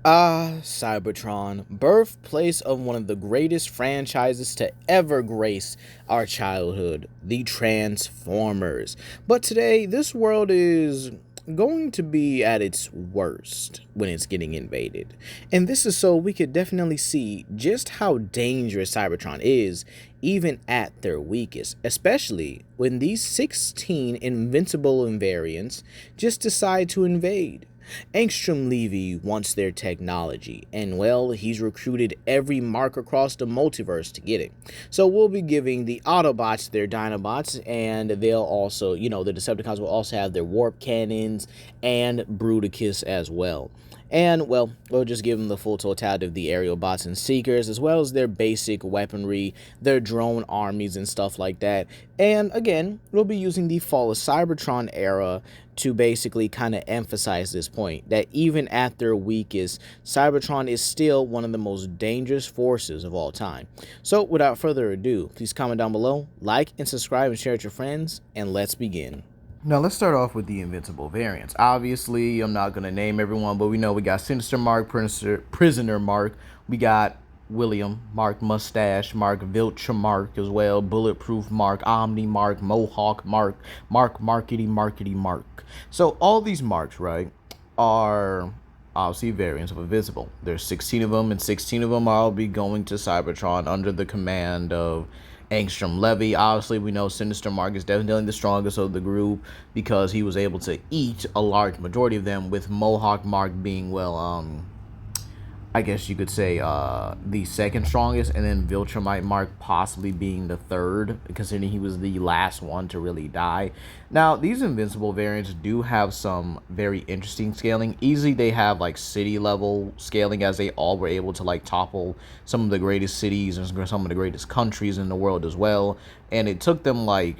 Cybertron, birthplace of one of the greatest franchises to ever grace our childhood, the Transformers. But today, this world is going to be at its worst when it's getting invaded. And this is so we could definitely see just how dangerous Cybertron is, even at their weakest, especially when these 16 invincible invariants just decide to invade. Angstrom Levy wants their technology, and well, he's recruited every mark across the multiverse to get it. So we'll be giving the Autobots their Dinobots, and they'll also, the Decepticons will also have their warp cannons and Bruticus as well. And, well, we'll just give them the full totality of the aerial bots and seekers, as well as their basic weaponry, their drone armies and stuff like that. And, again, we'll be using the Fall of Cybertron era to basically kind of emphasize this point, that even at their weakest, Cybertron is still one of the most dangerous forces of all time. So, without further ado, please comment down below, like and subscribe and share with your friends, and let's begin. Now, let's start off with the Invincible variants. Obviously, I'm not going to name everyone, but we know we got Sinister Mark, Prisoner Mark, we got William Mark, Mustache Mark, Viltra Mark as well, Bulletproof Mark, Omni Mark, Mohawk Mark, Markety Mark. So, all these marks, right, are obviously variants of Invincible. There's 16 of them, and 16 of them all be going to Cybertron under the command of Angstrom Levy. Obviously, we know Sinister Mark is definitely the strongest of the group because he was able to eat a large majority of them, with Mohawk Mark being, well, I guess you could say the second strongest, and then Viltrumite Mark possibly being the third, considering he was the last one to really die. Now, these Invincible variants do have some very interesting scaling. Easily, they have like city level scaling, as they all were able to like topple some of the greatest cities and some of the greatest countries in the world as well. And it took them like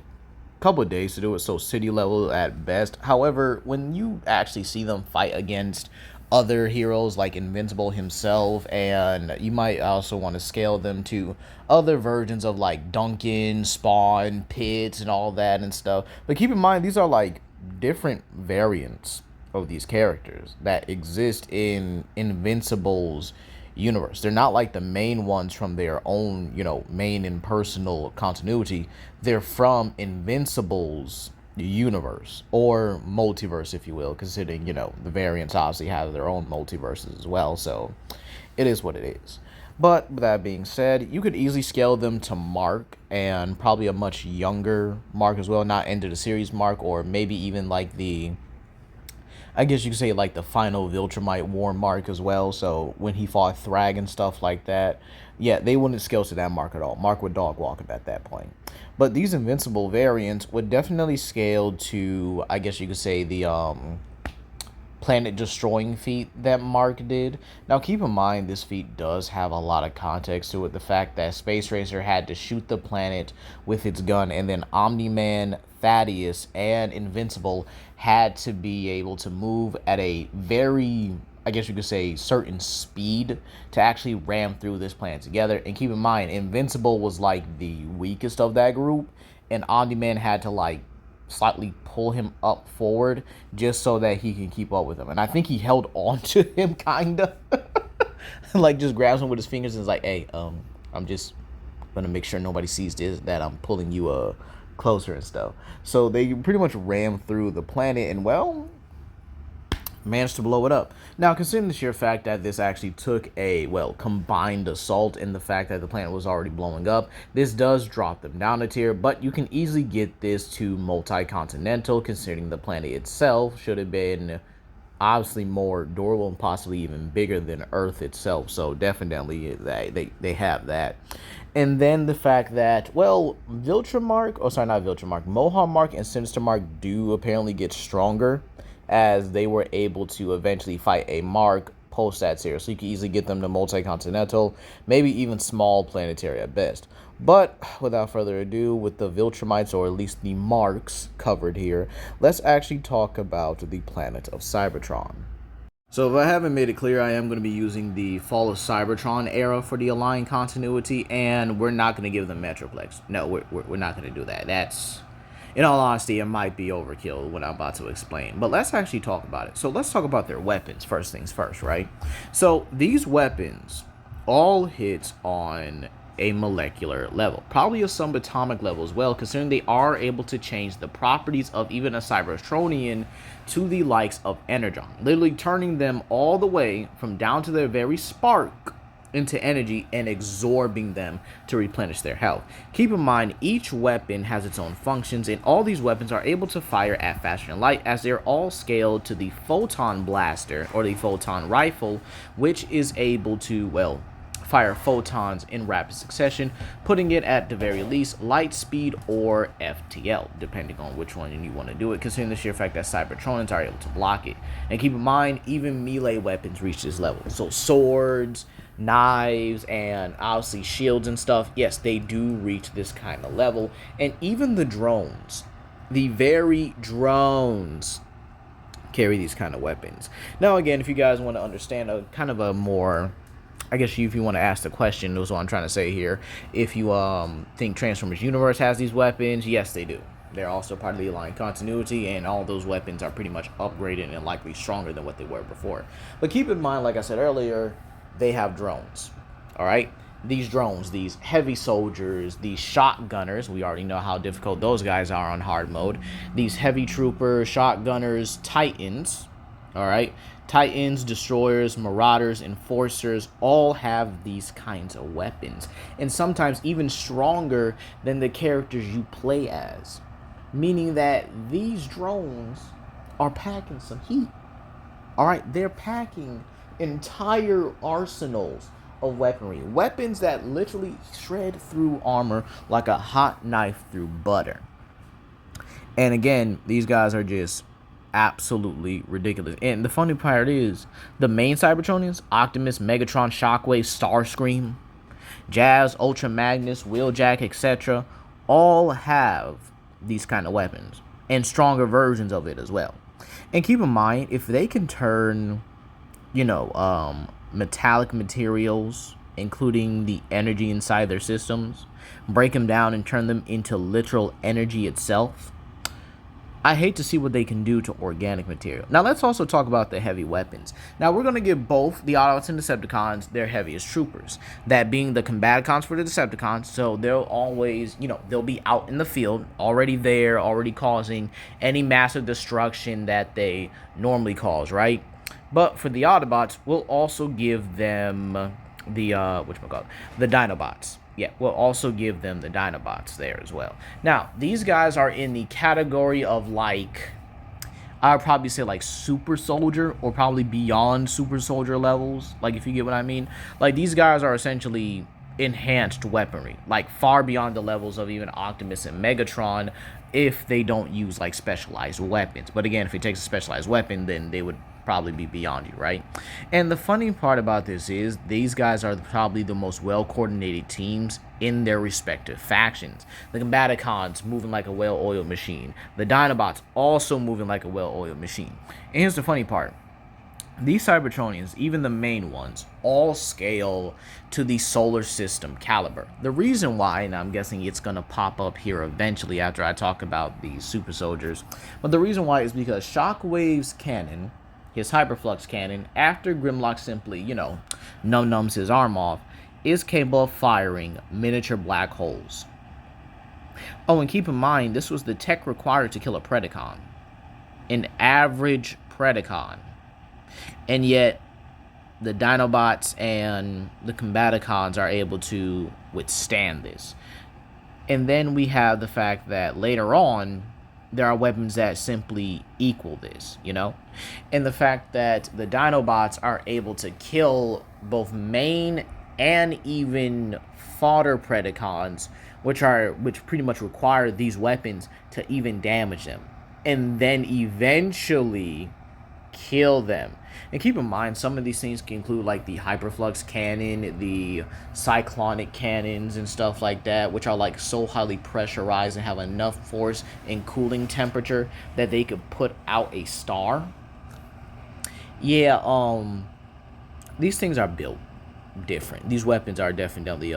couple of days to do it, so city level at best. However, when you actually see them fight against other heroes like Invincible himself, and you might also want to scale them to other versions of like Duncan, Spawn, Pitts, and all that and stuff. But keep in mind, these are like different variants of these characters that exist in Invincible's universe. They're not like the main ones from their own, main and personal continuity. They're from Invincible's universe, or multiverse, if you will, considering, the variants obviously have their own multiverses as well. So it is what it is. But with that being said, you could easily scale them to Mark, and probably a much younger Mark as well, not end of the series Mark, or maybe even like I guess you could say like the final Viltrumite War Mark as well. So when he fought Thrag and stuff like that, yeah, they wouldn't scale to that Mark at all. Mark would dog walk him at that point. But these Invincible variants would definitely scale to, I guess you could say, the planet destroying feat that Mark did. Now keep in mind, this feat does have a lot of context to it. The fact that Space Racer had to shoot the planet with its gun, and then Omni-Man, Thaddeus, and Invincible had to be able to move at a very, I guess you could say, certain speed to actually ram through this planet together. And keep in mind, Invincible was like the weakest of that group, and Omni-Man had to like slightly pull him up forward just so that he can keep up with him. And I think he held on to him kinda like just grabs him with his fingers and is like, hey, I'm just gonna make sure nobody sees this, that I'm pulling you closer and stuff. So they pretty much ram through the planet, and well, managed to blow it up. Now, considering the sheer fact that this actually took a, well, combined assault, and the fact that the planet was already blowing up, this does drop them down a tier, but you can easily get this to multi-continental, considering the planet itself should have been obviously more durable and possibly even bigger than Earth itself. So definitely they have that. And then the fact that, well, Mohawk Mark and Sinister Mark do apparently get stronger as they were able to eventually fight a Mark post that series. So you can easily get them to multi-continental, maybe even small planetary at best. But without further ado, with the Viltrumites, or at least the Marks, covered here, let's actually talk about the planet of Cybertron. So if I haven't made it clear, I am going to be using the Fall of Cybertron era for the Align continuity, and we're not going to give them Metroplex. No, we're not going to do that. In all honesty, it might be overkill what I'm about to explain, but let's actually talk about it. So let's talk about their weapons first things first, right? So these weapons all hit on a molecular level, probably a subatomic level as well, considering they are able to change the properties of even a Cybertronian to the likes of Energon, literally turning them all the way from down to their very spark into energy and absorbing them to replenish their health. Keep in mind, each weapon has its own functions, and all these weapons are able to fire at faster than light, as they're all scaled to the photon blaster or the photon rifle, which is able to, well, fire photons in rapid succession, putting it at the very least light speed or FTL, depending on which one you want to do it, considering the sheer fact that Cybertronians are able to block it. And keep in mind, even melee weapons reach this level. So swords, knives, and obviously shields and stuff, yes, they do reach this kind of level. And even the drones, the very drones, carry these kind of weapons. Now again, if you guys want to understand a kind of a more, I guess if you want to ask the question, that's what I'm trying to say here. If you think Transformers Universe has these weapons, yes, they do. They're also part of the Alliance continuity, and all those weapons are pretty much upgraded and likely stronger than what they were before. But keep in mind, like I said earlier, they have drones. All right? These drones, these heavy soldiers, these shotgunners, we already know how difficult those guys are on hard mode. These heavy troopers, shotgunners, titans, all right? Titans, destroyers, marauders, enforcers all have these kinds of weapons, and sometimes even stronger than the characters you play as, meaning that these drones are packing some heat. All right, they're packing entire arsenals of weaponry, weapons that literally shred through armor like a hot knife through butter. And again, these guys are just absolutely ridiculous. And the funny part is, the main Cybertronians, Optimus, Megatron, Shockwave, Starscream, Jazz, Ultra Magnus, Wheeljack, etc., all have these kind of weapons and stronger versions of it as well. And keep in mind, if they can turn, metallic materials, including the energy inside their systems, break them down and turn them into literal energy itself, I hate to see what they can do to organic material. Now, let's also talk about the heavy weapons. Now, we're going to give both the Autobots and Decepticons their heaviest troopers. That being the Combaticons for the Decepticons. So they'll always, they'll be out in the field, already there, already causing any massive destruction that they normally cause, right? But for the Autobots, we'll also give them the Dinobots. Yeah, we'll also give them the Dinobots there as well. Now, these guys are in the category of, like, I would probably say, like, super soldier, or probably beyond super soldier levels, like, if you get what I mean. Like, these guys are essentially enhanced weaponry, like, far beyond the levels of even Optimus and Megatron, if they don't use, like, specialized weapons. But again, if it takes a specialized weapon, then they would probably be beyond you, right? And the funny part about this is these guys are probably the most well-coordinated teams in their respective factions. The Combaticons moving like a well-oiled machine. The Dinobots also moving like a well-oiled machine. And here's the funny part. These Cybertronians, even the main ones, all scale to the solar system caliber. The reason why, and I'm guessing it's going to pop up here eventually after I talk about the super soldiers, but the reason why is because Shockwave's cannon, his hyperflux cannon, after Grimlock simply, numbs his arm off, is capable of firing miniature black holes. Oh, and keep in mind, this was the tech required to kill a Predacon. An average Predacon. And yet, the Dinobots and the Combaticons are able to withstand this. And then we have the fact that later on, there are weapons that simply equal this, And the fact that the Dinobots are able to kill both main and even fodder Predacons, which pretty much require these weapons to even damage them. And then eventually kill them. And keep in mind, some of these things can include like the hyperflux cannon, the cyclonic cannons and stuff like that, which are like so highly pressurized and have enough force and cooling temperature that they could put out a star. Yeah, these things are built different. These weapons are definitely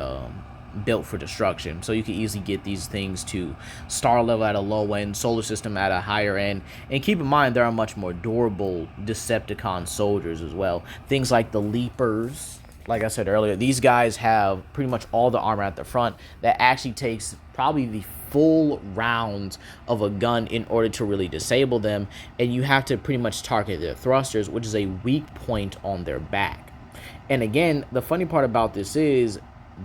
built for destruction. So you can easily get these things to star level at a low end, solar system at a higher end. And keep in mind, there are much more durable Decepticon soldiers as well. Things like the Leapers. Like I said earlier, these guys have pretty much all the armor at the front that actually takes probably the full rounds of a gun in order to really disable them, and you have to pretty much target their thrusters, which is a weak point on their back. And again, the funny part about this is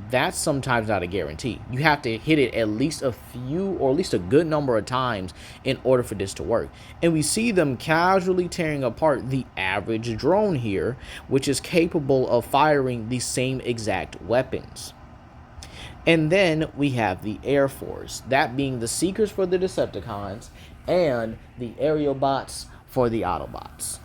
that's sometimes not a guarantee. You have to hit it at least a few, or at least a good number of times in order for this to work. And we see them casually tearing apart the average drone here, which is capable of firing the same exact weapons. And then we have the Air Force, that being the Seekers for the Decepticons and the aerial bots for the Autobots.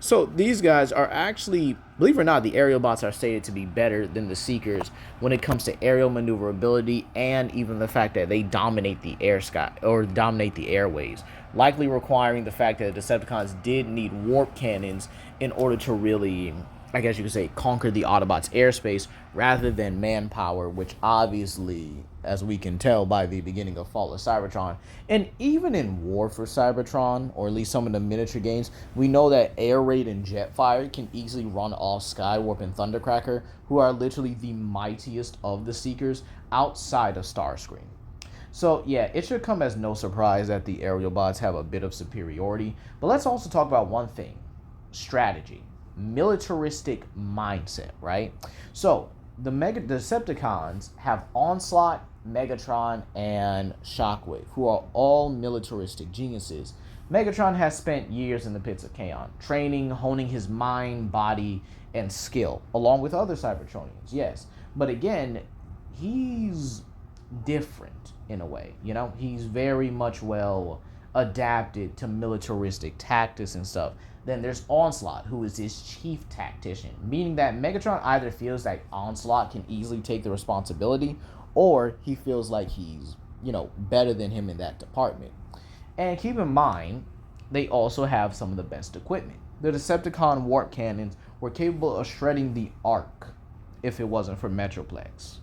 So these guys are actually, believe it or not, the aerial bots are stated to be better than the Seekers when it comes to aerial maneuverability, and even the fact that they dominate the air sky, or dominate the airways, likely requiring the fact that the Decepticons did need warp cannons in order to really, I guess you could say, conquer the Autobots' airspace rather than manpower, which obviously, as we can tell by the beginning of Fall of Cybertron, and even in War for Cybertron, or at least some of the miniature games, we know that Air Raid and Jetfire can easily run off Skywarp and Thundercracker, who are literally the mightiest of the Seekers outside of Starscream. So yeah, it should come as no surprise that the aerial bots have a bit of superiority, but let's also talk about one thing: strategy. Militaristic mindset, right? So the Decepticons have Onslaught, Megatron, and Shockwave, who are all militaristic geniuses. Megatron has spent years in the pits of Chaos, training, honing his mind, body, and skill, along with other Cybertronians, yes. But again, he's different in a way, you know? He's very much well adapted to militaristic tactics and stuff. Then there's Onslaught, who is his chief tactician, meaning that Megatron either feels like Onslaught can easily take the responsibility, or he feels like he's, better than him in that department. And keep in mind, they also have some of the best equipment. The Decepticon warp cannons were capable of shredding the Ark if it wasn't for Metroplex.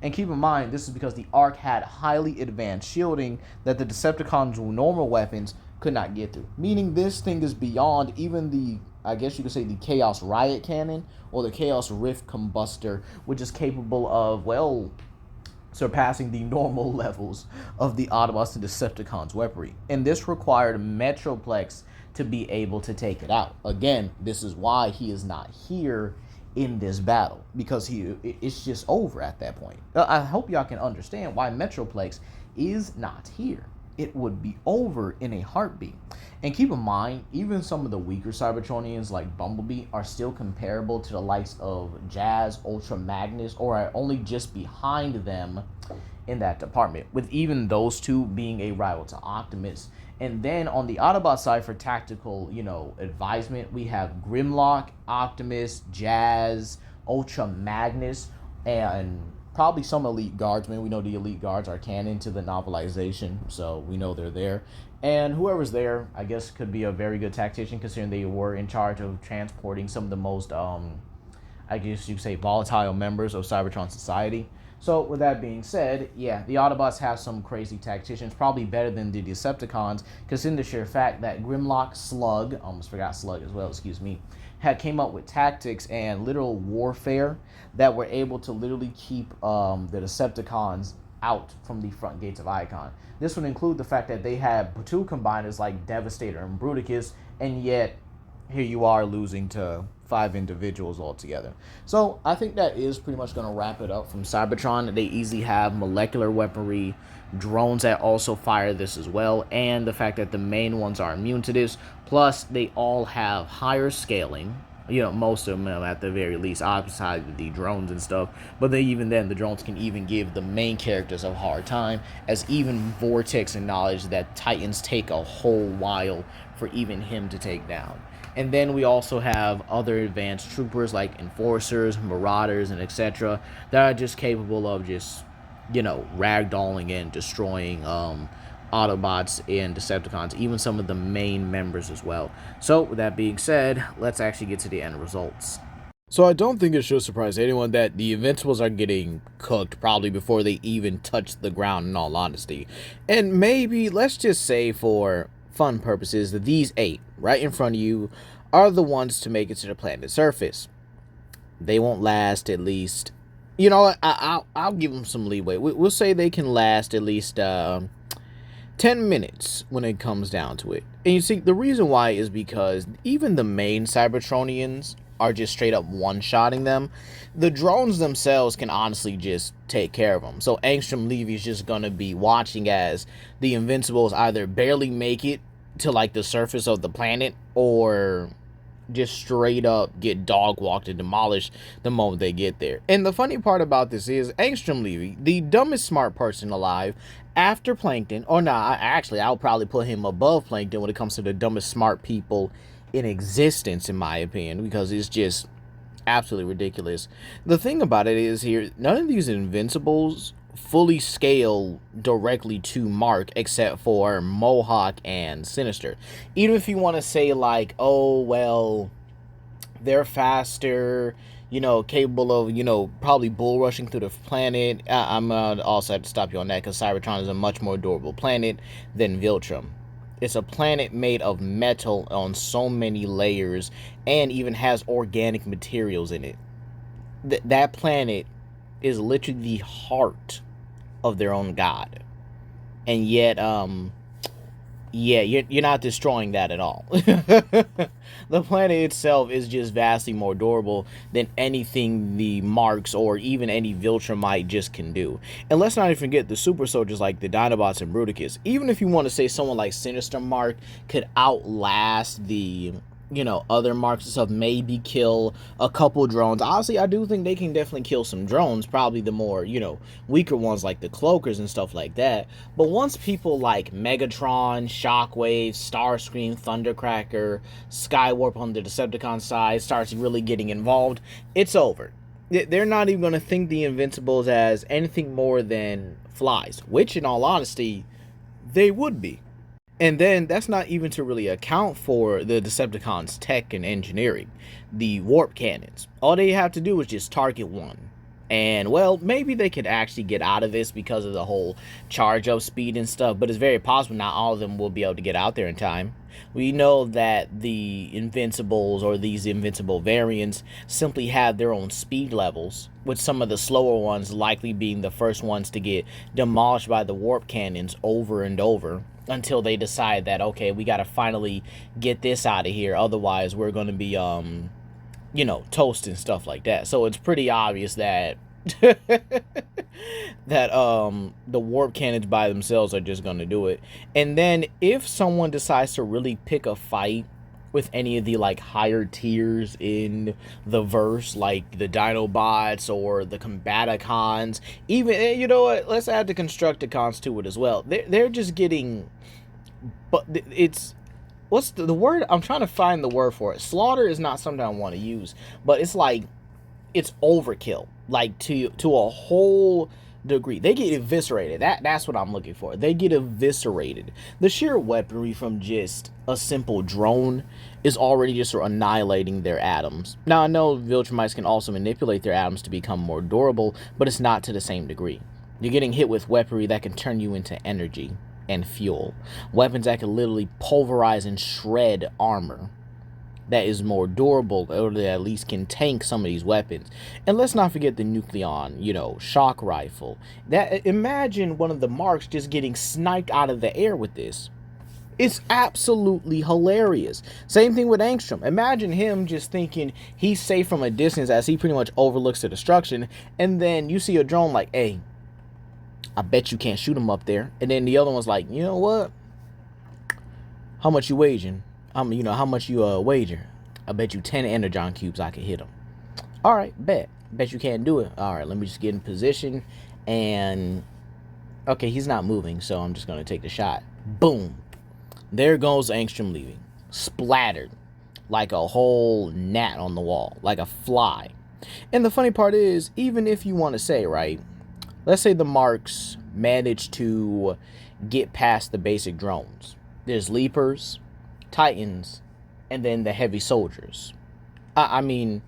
And keep in mind, this is because the Ark had highly advanced shielding that the Decepticons' normal weapons could not get through. Meaning this thing is beyond even the, I guess you could say, the Chaos Riot Cannon or the Chaos Rift Combustor, which is capable of, well, surpassing the normal levels of the Autobots and Decepticons' weaponry. And this required Metroplex to be able to take it out. Again, this is why he is not here in this battle, because it's just over at that point. I hope y'all can understand why Metroplex is not here. It would be over in a heartbeat. And keep in mind, even some of the weaker Cybertronians like Bumblebee are still comparable to the likes of Jazz, Ultra Magnus, or are only just behind them in that department, with even those two being a rival to Optimus. And then on the Autobot side, for tactical, advisement, we have Grimlock, Optimus, Jazz, Ultra Magnus, and probably some Elite Guardsmen. We know the Elite Guards are canon to the novelization, so we know they're there. And whoever's there, I guess, could be a very good tactician, considering they were in charge of transporting some of the most, I guess you could say, volatile members of Cybertron society. So with that being said, yeah, the Autobots have some crazy tacticians, probably better than the Decepticons, considering the sheer fact that Grimlock, Slug, almost forgot Slug as well, excuse me, had came up with tactics and literal warfare that were able to literally keep the Decepticons out from the front gates of Icon. This would include the fact that they had two combiners like Devastator and Bruticus, and yet here you are losing to 5 individuals altogether. So I think that is pretty much going to wrap it up from Cybertron. They easily have molecular weaponry, drones that also fire this as well, and the fact that the main ones are immune to this. Plus, they all have higher scaling. Most of them at the very least, outside the drones and stuff. But even then, the drones can even give the main characters a hard time, as even Vortex acknowledged that Titans take a whole while for even him to take down. And then we also have other advanced troopers like Enforcers, Marauders, and etc. that are just capable of just, ragdolling and destroying Autobots and Decepticons, even some of the main members as well. So with that being said, let's actually get to the end results. So I don't think it should surprise anyone that the Invincibles are getting cooked probably before they even touch the ground, in all honesty. And maybe, let's just say for fun purposes, that these 8 right in front of you are the ones to make it to the planet's surface. They won't last at least, you know what, I'll give them some leeway. We'll say they can last at least 10 minutes when it comes down to it. And you see, the reason why is because even the main Cybertronians are just straight up one-shotting them. The drones themselves can honestly just take care of them. So Angstrom Levy is just going to be watching as the Invincibles either barely make it to like the surface of the planet, or just straight up get dog walked and demolished the moment they get there. And the funny part about this is Angstrom Levy, the dumbest smart person alive after Plankton, or actually I'll probably put him above Plankton when it comes to the dumbest smart people in existence, in my opinion, because it's just absolutely ridiculous. The thing about it is here, none of these Invincibles fully scale directly to Mark except for Mohawk and Sinister. Even if you want to say like, oh well, they're faster, you know, capable of, you know, probably bull rushing through the planet. I'm also have to stop you on that, because Cybertron is a much more durable planet than Viltrum. It's a planet made of metal on so many layers, and even has organic materials in it. That planet is literally the heart of their own god, and yet yeah, you're not destroying that at all. The planet itself is just vastly more durable than anything the Marks or even any Viltrumite just can do. And let's not even forget the super soldiers like the Dinobots and Bruticus. Even if you want to say someone like Sinister Mark could outlast the, you know, other Marks and stuff, maybe kill a couple drones. Honestly, I do think they can definitely kill some drones, probably the more, you know, weaker ones like the Cloakers and stuff like that. But once people like Megatron, Shockwave, Starscream, Thundercracker, Skywarp on the Decepticon side starts really getting involved, it's over. They're not even going to think the Invincibles as anything more than flies, which in all honesty, they would be. And then that's not even to really account for the Decepticons' tech and engineering, the warp cannons. All they have to do is just target one. And, well, maybe they could actually get out of this because of the whole charge up speed and stuff, but it's very possible not all of them will be able to get out there in time. We know that the Invincibles, or these Invincible variants, simply have their own speed levels, with some of the slower ones likely being the first ones to get demolished by the warp cannons over and over, until they decide that, okay, we got to finally get this out of here, otherwise we're going to be you know, toast and stuff like that. So it's pretty obvious that that the warp cannons by themselves are just going to do it. And then if someone decides to really pick a fight with any of the like higher tiers in the verse, like the Dinobots or the Combaticons, even, you know what, let's add the Constructicons to it as well. They're just getting, but it's, what's the word? I'm trying to find the word for it. Slaughter is not something I want to use, but it's like, it's overkill, like to a whole degree. They get eviscerated. That's what I'm looking for. They get eviscerated. The sheer weaponry from just a simple drone is already just annihilating their atoms. Now, I know Viltrumites can also manipulate their atoms to become more durable, but it's not to the same degree. You're getting hit with weaponry that can turn you into energy and fuel. Weapons that can literally pulverize and shred armor that is more durable, or that at least can tank some of these weapons. And let's not forget the Nucleon, you know, shock rifle. That, imagine one of the Marks just getting sniped out of the air with this. It's absolutely hilarious. Same thing with Angstrom. Imagine him just thinking he's safe from a distance as he pretty much overlooks the destruction, and then you see a drone like, hey, I bet you can't shoot him up there. And then the other one's like, you know what? How much you wagering? You know, how much you wager? I bet you 10 energon cubes I could hit him. All right, bet you can't do it. All right, let me just get in position, and okay, he's not moving, so I'm just gonna take the shot. Boom, there goes Angstrom leaving, splattered like a whole gnat on the wall, like a fly. And the funny part is, even if you want to say, right, let's say the Marks manage to get past the basic drones. There's Leapers, Titans, and then the heavy soldiers. I mean,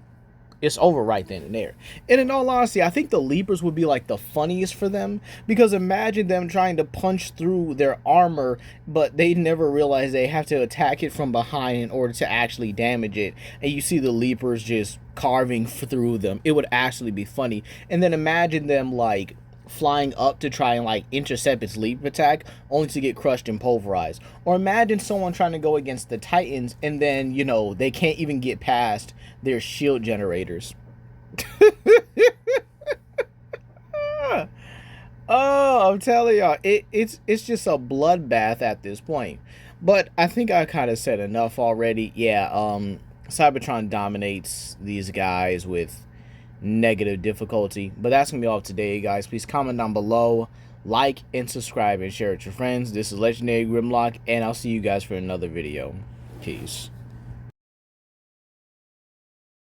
it's over right then and there. And in all honesty, I think the Leapers would be like the funniest for them, because imagine them trying to punch through their armor, but they never realize they have to attack it from behind in order to actually damage it. And you see the Leapers just carving through them. It would actually be funny. And then imagine them like flying up to try and like intercept its leap attack, only to get crushed and pulverized. Or imagine someone trying to go against the Titans, and then, you know, they can't even get past their shield generators. Oh, I'm telling y'all, it's just a bloodbath at this point. But I think I kind of said enough already. Yeah, Cybertron dominates these guys with negative difficulty. But that's gonna be all today, guys. Please comment down below, like and subscribe, and share it with your friends. This is Legendary Grimlock, and I'll see you guys for another video. Peace.